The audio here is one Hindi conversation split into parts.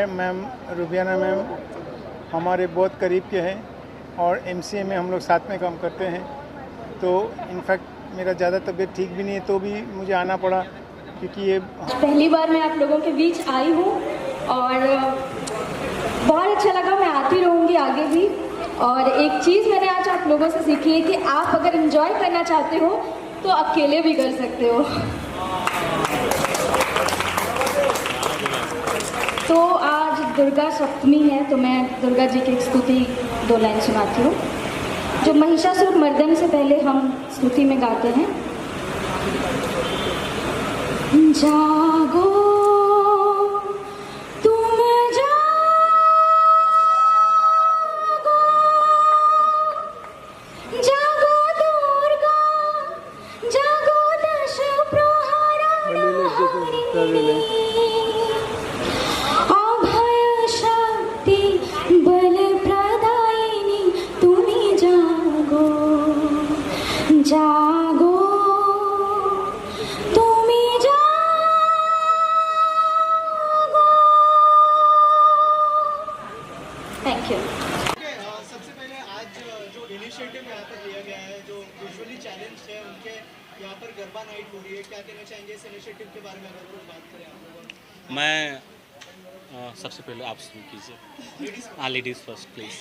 मैम रुबियाना मैम हमारे बहुत करीब के हैं और एमसीए में हम लोग साथ में काम करते हैं। तो इनफैक्ट मेरा ज़्यादा तबीयत ठीक भी नहीं है तो भी मुझे आना पड़ा क्योंकि ये पहली बार मैं आप लोगों के बीच आई हूँ और बहुत अच्छा लगा। मैं आती रहूँगी आगे भी। और एक चीज़ मैंने आज आप लोगों से सीखी है कि आप अगर एंजॉय करना चाहते हो तो अकेले भी कर सकते हो। तो आज दुर्गा सप्तमी है तो मैं दुर्गा जी की स्तुति 2 लाइन सुनाती हूँ जो महिषासुर मर्दन से पहले हम स्तुति में गाते हैं। जागो तुम जागो, जागो दुर्गा, जागो दश प्रहरारिणी, अभय शक्ति बल प्रदायिनी, तुम्ही जागो, जागो सबसे पहले आज जो इनिशिएटिव यहाँ पर लिया गया है, जो विजुअली चैलेंज है उनके यहाँ पर गरबा नाइट हो रही है, क्या कहना चाहेंगे इस इनिशिएटिव के बारे में अगर कुछ बात करें आप लोगों? मैं सबसे पहले आप शुरू कीजिए। हाँ, लेडीज़ फर्स्ट प्लीज़।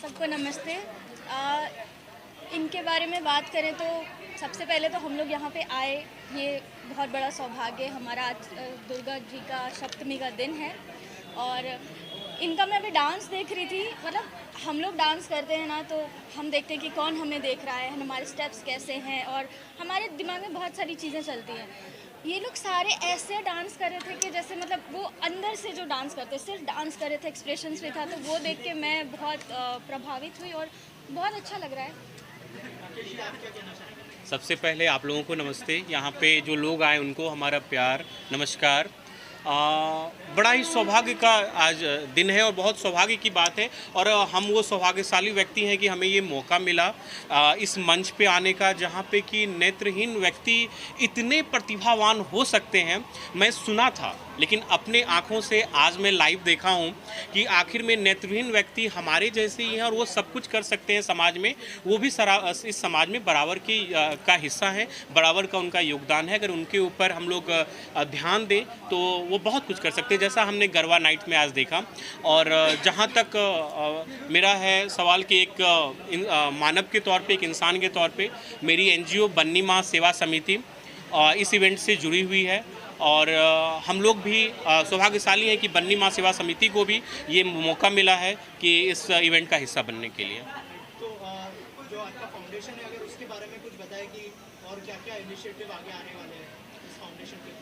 सबको नमस्ते। इनके बारे में बात करें तो सबसे पहले तो हम लोग यहाँ पे आए, ये बहुत बड़ा सौभाग्य है हमारा। आज दुर्गा जी का सप्तमी का दिन है और इनका मैं अभी डांस देख रही थी। मतलब हम लोग डांस करते हैं ना तो हम देखते हैं कि कौन हमें देख रहा है, हमारे स्टेप्स कैसे हैं और हमारे दिमाग में बहुत सारी चीज़ें चलती हैं। ये लोग सारे ऐसे डांस कर रहे थे कि जैसे मतलब वो अंदर से जो डांस करते, सिर्फ डांस कर रहे थे, एक्सप्रेशंस भी था। तो वो देख के मैं बहुत प्रभावित हुई और बहुत अच्छा लग रहा है। सबसे पहले आप लोगों को नमस्ते। यहाँ पे जो लोग आए उनको हमारा प्यार नमस्कार। बड़ा ही सौभाग्य का आज दिन है और बहुत सौभाग्य की बात है और हम वो सौभाग्यशाली व्यक्ति हैं कि हमें ये मौका मिला इस मंच पे आने का, जहाँ पे कि नेत्रहीन व्यक्ति इतने प्रतिभावान हो सकते हैं। मैं सुना था लेकिन अपने आँखों से आज मैं लाइव देखा हूँ कि आखिर में नेत्रहीन व्यक्ति हमारे जैसे ही हैं और वो सब कुछ कर सकते हैं समाज में। वो भी इस समाज में बराबर की का हिस्सा है, बराबर का उनका योगदान है। अगर उनके ऊपर हम लोग ध्यान दें तो वो बहुत कुछ कर सकते हैं, जैसा हमने गरबा नाइट में आज देखा। और जहाँ तक मेरा है सवाल कि एक मानव के तौर पे, एक इंसान के तौर पे, मेरी एनजीओ बन्नी माँ सेवा समिति इस इवेंट से जुड़ी हुई है और हम लोग भी सौभाग्यशाली हैं कि बन्नी माँ सेवा समिति को भी ये मौका मिला है कि इस इवेंट का हिस्सा बनने के लिए। तो जो आपका फाउंडेशन है, अगर उसके बारे में कुछ बताएं कि और क्या-क्या इनिशिएटिव आगे आने वाले हैं इस फाउंडेशन के?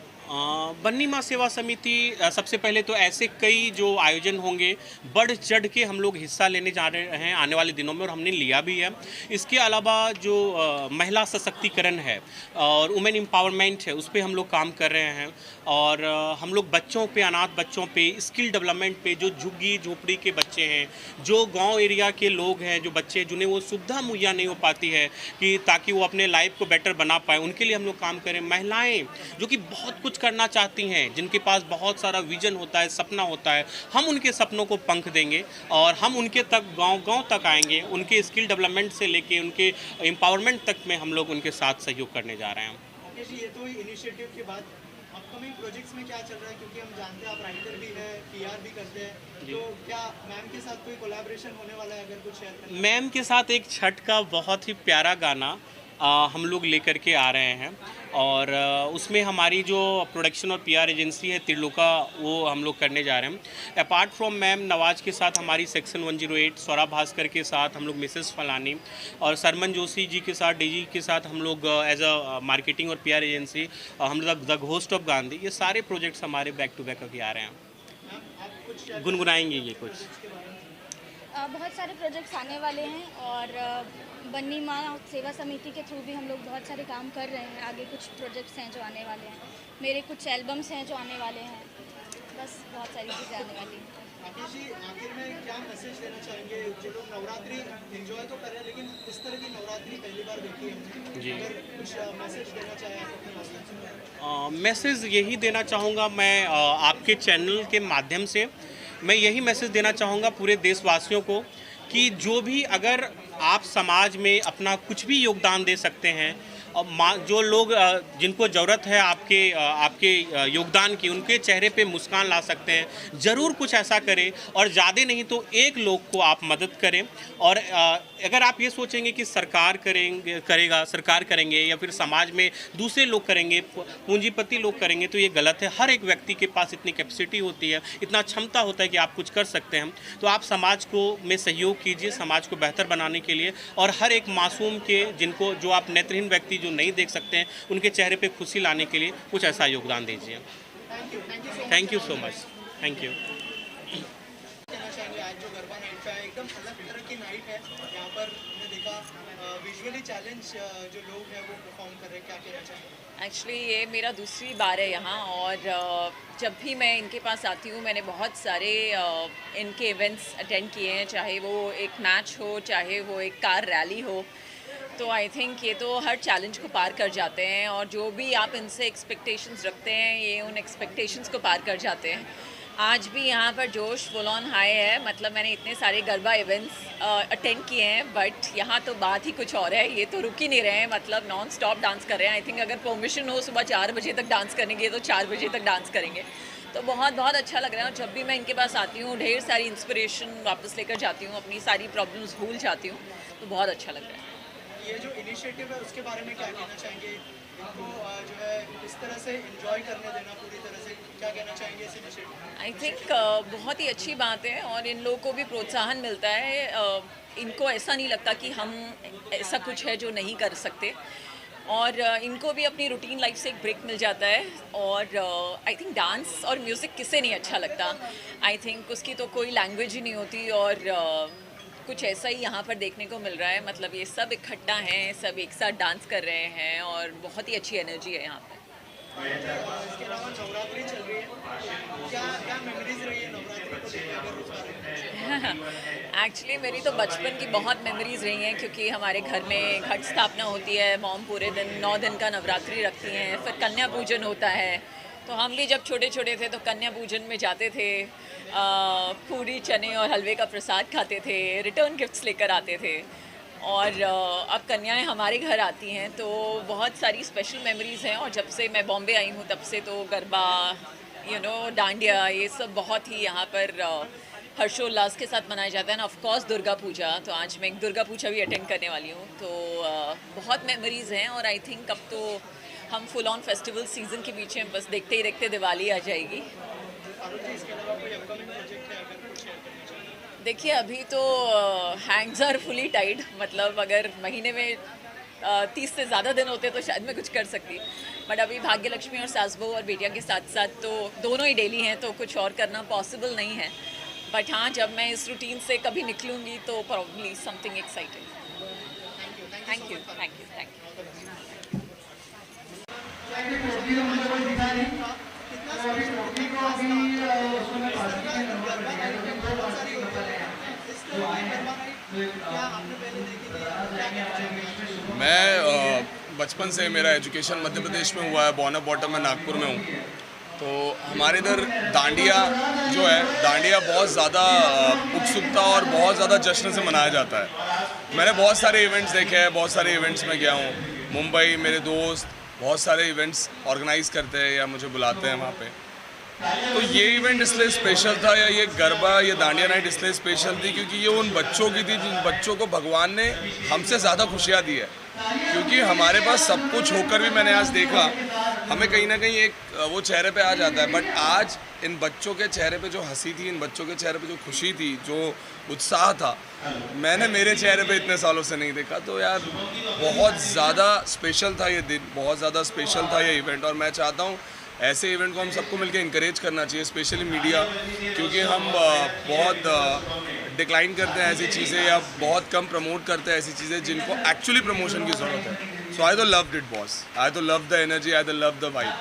बन्नी माँ सेवा समिति सबसे पहले तो ऐसे कई जो आयोजन होंगे बढ़ चढ़ के हम लोग हिस्सा लेने जा रहे हैं आने वाले दिनों में और हमने लिया भी है। इसके अलावा जो महिला सशक्तिकरण है और वुमेन एम्पावरमेंट है, उस पर हम लोग काम कर रहे हैं और हम लोग बच्चों पे, अनाथ बच्चों पे, स्किल डेवलपमेंट पे, जो झुग्गी झोपड़ी के बच्चे हैं, जो गांव एरिया के लोग हैं, जो बच्चे जिन्हें वो सुविधा मुहैया नहीं हो पाती है कि ताकि वो अपने लाइफ को बेटर बना पाए, उनके लिए हम लोग काम करें। महिलाएँ जो कि बहुत कुछ करना चाहती हैं, जिनके पास बहुत सारा विजन होता है, सपना होता है, हम उनके सपनों को पंख देंगे और हम उनके तक गांव-गांव तक आएंगे। उनके स्किल डेवलपमेंट से लेके उनके एम्पावरमेंट तक में हम लोग उनके साथ सहयोग करने जा रहे हैं। जी, ये तो इनिशिएटिव के बाद अपकमिंग प्रोजेक्ट्स में क्या चल रहा है, क्योंकि हम जानते हैं आप राइटर भी हैं, पीआर भी करते हैं, तो क्या मैम के साथ कोई कोलैबोरेशन होने वाला है, अगर कुछ शेयर करें? मैम के साथ एक छठ का बहुत ही प्यारा गाना हम लोग लेकर के आ रहे हैं और उसमें हमारी जो प्रोडक्शन और पीआर एजेंसी है त्रिलोका, वो हम लोग करने जा रहे हैं। अपार्ट फ्रॉम मैम नवाज के साथ हमारी सेक्शन 108, सौरभ भास्कर के साथ हम लोग मिसेस फलानी और सरमन जोशी जी के साथ, डीजी के साथ हम लोग एज अ मार्केटिंग और पीआर एजेंसी, हम लोग द घोस्ट ऑफ गांधी, ये सारे प्रोजेक्ट्स हमारे बैक टू बैक अभी आ रहे हैं। गुनगुनाएंगे ये कुछ? बहुत सारे प्रोजेक्ट्स आने वाले हैं और बन्नी माँ सेवा समिति के थ्रू भी हम लोग बहुत सारे काम कर रहे हैं। आगे कुछ प्रोजेक्ट्स हैं जो आने वाले हैं, मेरे कुछ एल्बम्स हैं जो आने वाले हैं, बस बहुत सारी चीज़ें आने वाली हैं। आखिर जी, आखिर में क्या मैसेज देना चाहेंगे? जो लोग नवरात्रि एंजॉय तो कर रहे हैं लेकिन इस तरह की नवरात्रि पहली बार देखी है जी, अगर कुछ मैसेज देना चाहें आप अपने ऑडियंस को? मैसेज यही देना चाहूँगा मैं आपके चैनल के माध्यम से मैं यही मैसेज देना चाहूँगा पूरे देशवासियों को कि जो भी अगर आप समाज में अपना कुछ भी योगदान दे सकते हैं, और जो लोग जिनको ज़रूरत है आपके योगदान की, उनके चेहरे पे मुस्कान ला सकते हैं, ज़रूर कुछ ऐसा करें। और ज़्यादा नहीं तो एक लोग को आप मदद करें। और अगर आप ये सोचेंगे कि सरकार करेंगे या फिर समाज में दूसरे लोग करेंगे, पूंजीपति लोग करेंगे, तो ये गलत है। हर एक व्यक्ति के पास इतनी कैपेसिटी होती है, इतना क्षमता होता है कि आप कुछ कर सकते हैं। तो आप समाज को में सहयोग कीजिए समाज को बेहतर बनाने के लिए। और हर एक मासूम के जो आप नेत्रहीन व्यक्ति जो नहीं देख सकते हैं, उनके चेहरे पे खुशी लाने के लिए कुछ ऐसा योगदान दीजिए। Thank you so much. Thank you. कहना चाहेंगे आज जो गरबा नाइट है एकदम अलग तरह की नाइट है, यहाँ पर हमने देखा विजुअली चैलेंज जो लोग हैं वो परफॉर्म कर रहे हैं, क्या कहना चाहेंगे? एक्चुअली ये मेरा दूसरी बार है यहाँ, और जब भी मैं इनके पास आती हूँ मैंने बहुत सारे इनके इवेंट्स अटेंड किए हैं, चाहे वो एक मैच हो, चाहे वो एक कार रैली हो। तो आई थिंक ये तो हर चैलेंज को पार कर जाते हैं, और जो भी आप इनसे एक्सपेक्टेशंस रखते हैं ये उन एक्सपेक्टेशंस को पार कर जाते हैं। आज भी यहाँ पर जोश फुल ऑन हाई है। मतलब मैंने इतने सारे गरबा इवेंट्स अटेंड किए हैं, बट यहाँ तो बात ही कुछ और है। ये तो रुक ही नहीं रहे हैं, मतलब नॉन स्टॉप डांस कर रहे हैं। आई थिंक अगर परमिशन हो सुबह 4 बजे तक डांस करने की तो 4 बजे तक डांस करेंगे। तो बहुत बहुत अच्छा लग रहा है। और जब भी मैं इनके पास आती हूँ ढेर सारी इंस्पिरेशन वापस लेकर जाती हूँ, अपनी सारी प्रॉब्लम्स भूल जाती हूँ, तो बहुत अच्छा लग रहा है। ये जो इनिशिएटिव है उसके बारे में क्या कहना चाहेंगे? इनको जो है इस तरह से एंजॉय करने देना पूरी तरह से, क्या कहना चाहेंगे इस इनिशिएटिव? आई थिंक बहुत ही अच्छी बात है, और इन लोगों को भी प्रोत्साहन मिलता है। इनको ऐसा नहीं लगता कि हम ऐसा कुछ है जो नहीं कर सकते, और इनको भी अपनी रूटीन लाइफ से एक ब्रेक मिल जाता है। और आई थिंक डांस और म्यूज़िक किसे नहीं अच्छा लगता। आई थिंक उसकी तो कोई लैंग्वेज ही नहीं होती, और कुछ ऐसा ही यहाँ पर देखने को मिल रहा है। मतलब ये सब इकट्ठा हैं, सब एक साथ डांस कर रहे हैं, और बहुत ही अच्छी एनर्जी है यहाँ पर। इसके अलावा नवरात्रि चल रही है, क्या मेमोरीज रही है नवरात्रि को लेकर अगर उस बारे में? एक्चुअली मेरी तो बचपन की बहुत मेमोरीज रही हैं, क्योंकि हमारे घर में घट स्थापना होती है, मॉम पूरे दिन 9 दिन का नवरात्रि रखती हैं, फिर कन्या पूजन होता है। तो हम भी जब छोटे छोटे थे तो कन्या पूजन में जाते थे, पूरी चने और हलवे का प्रसाद खाते थे, रिटर्न गिफ्ट्स लेकर आते थे। और अब कन्याएं हमारे घर आती हैं, तो बहुत सारी स्पेशल मेमोरीज़ हैं। और जब से मैं बॉम्बे आई हूँ तब से तो गरबा, डांडिया, ये सब बहुत ही यहाँ पर हर्षोल्लास के साथ मनाया जाता है ना। ऑफ कोर्स दुर्गा पूजा, तो आज मैं एक दुर्गा पूजा भी अटेंड करने वाली हूँ। तो बहुत मेमोरीज़ हैं, और आई थिंक अब तो हम फुल ऑन फेस्टिवल सीजन के बीच में, बस देखते ही देखते दिवाली आ जाएगी। देखिए अभी तो हैंड्स आर फुली टाइड। मतलब अगर महीने में 30 से ज़्यादा दिन होते तो शायद मैं कुछ कर सकती, बट अभी भाग्य लक्ष्मी और सास बहू और बेटिया के साथ साथ तो दोनों ही डेली हैं, तो कुछ और करना पॉसिबल नहीं है। बट हाँ, जब मैं इस रूटीन से कभी निकलूँगी तो probably something exciting. Thank you. मैं बचपन से, मेरा एजुकेशन मध्य प्रदेश में हुआ है, बॉर्न बॉटम में नागपुर में हूँ। तो हमारे इधर डांडिया जो है, डांडिया बहुत ज़्यादा उत्सुकता और बहुत ज़्यादा जश्न से मनाया जाता है। मैंने बहुत सारे इवेंट्स देखे हैं, बहुत सारे इवेंट्स में गया हूँ। मुंबई मेरे दोस्त बहुत सारे इवेंट्स ऑर्गेनाइज करते हैं या मुझे बुलाते हैं वहाँ पे। तो ये इवेंट इसलिए स्पेशल था, या ये गरबा, ये डांडिया नाइट इसलिए स्पेशल थी क्योंकि ये उन बच्चों की थी जिन बच्चों को भगवान ने हमसे ज़्यादा खुशियाँ दी है। क्योंकि हमारे पास सब कुछ होकर भी मैंने आज देखा, हमें कहीं ना कहीं एक वो चेहरे पे आ जाता है। बट आज इन बच्चों के चेहरे पे जो हंसी थी, इन बच्चों के चेहरे पे जो खुशी थी, जो उत्साह था, मैंने मेरे चेहरे पे इतने सालों से नहीं देखा। तो यार बहुत ज़्यादा स्पेशल था ये दिन, बहुत ज़्यादा स्पेशल था ये इवेंट। और मैं चाहता हूँ ऐसे इवेंट को हम सबको मिलकर इंकरेज करना चाहिए, स्पेशली मीडिया, क्योंकि हम बहुत डिक्लाइन करते हैं ऐसी चीज़ें, या बहुत कम प्रमोट करते हैं ऐसी चीज़ें जिनको एक्चुअली प्रमोशन की ज़रूरत है। सो आई तो लव्ड इट बॉस, आई तो लव द एनर्जी, आई तो लव द वाइब।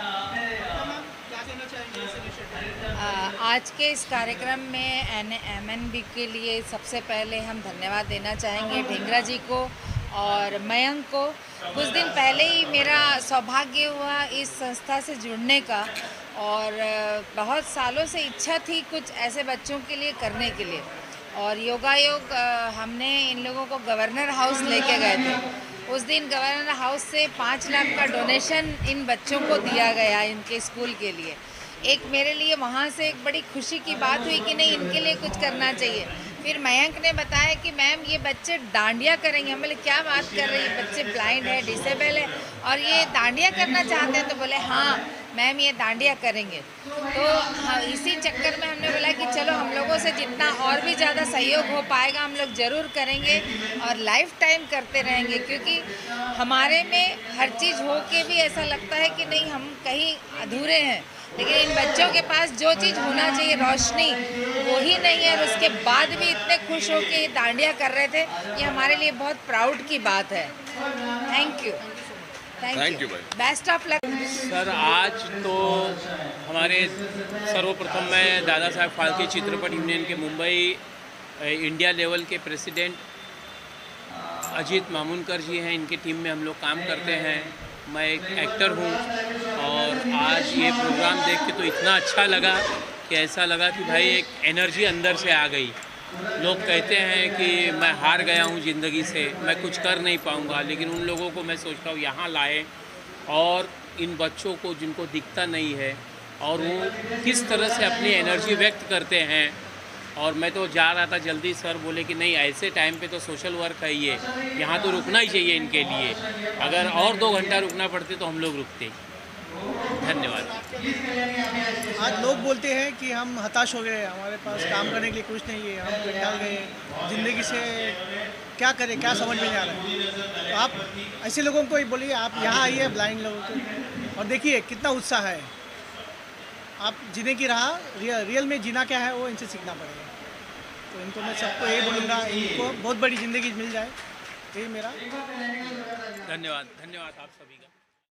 आज के इस कार्यक्रम में MNB के लिए सबसे पहले हम धन्यवाद देना चाहेंगे ढेंगरा जी को और मयंक को। कुछ दिन पहले ही मेरा सौभाग्य हुआ इस संस्था से जुड़ने का, और बहुत सालों से इच्छा थी कुछ ऐसे बच्चों के लिए करने के लिए। और योगायोग हमने इन लोगों को गवर्नर हाउस लेके गए थे। उस दिन गवर्नर हाउस से 5 लाख का डोनेशन इन बच्चों को दिया गया इनके स्कूल के लिए। एक मेरे लिए वहाँ से एक बड़ी खुशी की बात हुई कि नहीं, इनके लिए कुछ करना चाहिए। फिर मयंक ने बताया कि मैम ये बच्चे डांडिया करेंगे। हम बोले क्या बात कर रही है, बच्चे ब्लाइंड है, डिसेबल है और ये डांडिया करना चाहते हैं? तो बोले हाँ मैम ये डांडिया करेंगे। तो हाँ, इसी चक्कर में हमने बोला कि चलो हम लोगों से जितना और भी ज़्यादा सहयोग हो पाएगा हम लोग ज़रूर करेंगे और लाइफ टाइम करते रहेंगे, क्योंकि हमारे में हर चीज़ हो के भी ऐसा लगता है कि नहीं हम कहीं अधूरे हैं, लेकिन इन बच्चों के पास जो चीज़ होना चाहिए रोशनी वो ही नहीं है। और उसके बाद भी इतने खुश हो के डांडिया कर रहे थे, ये हमारे लिए बहुत प्राउड की बात है। Thank you, thank you, best of luck. Sir आज तो हमारे सर्वप्रथम मैं दादा साहब फाल्के चित्रपट यूनियन के मुंबई इंडिया लेवल के प्रेसिडेंट अजीत मामूनकर जी हैं, इनकी टीम में हम लोग काम करते हैं। मैं एक एक्टर हूँ और आज ये प्रोग्राम देख के तो इतना अच्छा लगा कि ऐसा लगा कि भाई एक एनर्जी अंदर से आ गई। लोग कहते हैं कि मैं हार गया हूँ ज़िंदगी से, मैं कुछ कर नहीं पाऊँगा, लेकिन उन लोगों को मैं सोचता हूँ यहाँ लाए और इन बच्चों को जिनको दिखता नहीं है और वो किस तरह से अपनी एनर्जी व्यक्त करते हैं। और मैं तो जा रहा था जल्दी, सर बोले कि नहीं ऐसे टाइम पे तो सोशल वर्क है, ये यहाँ तो रुकना ही चाहिए इनके लिए, अगर और 2 घंटा रुकना पड़ते तो हम लोग रुकते। धन्यवाद। आज लोग बोलते हैं कि हम हताश हो गए, हमारे पास काम करने के लिए कुछ नहीं है, हम निकाल गए ज़िंदगी से, क्या करें क्या समझ में नहीं आ रहा है। तो आप ऐसे लोगों को ही बोलिए, आप यहाँ आइए ब्लाइंड लोगों को और देखिए कितना उत्साह है। आप जीने की राह रियल में जीना क्या है वो इनसे सीखना पड़ेगा। तो इनको मैं सबको यही बोलूँगा, इनको बहुत बड़ी ज़िंदगी मिल जाए, यही मेरा धन्यवाद। धन्यवाद आप सभी का।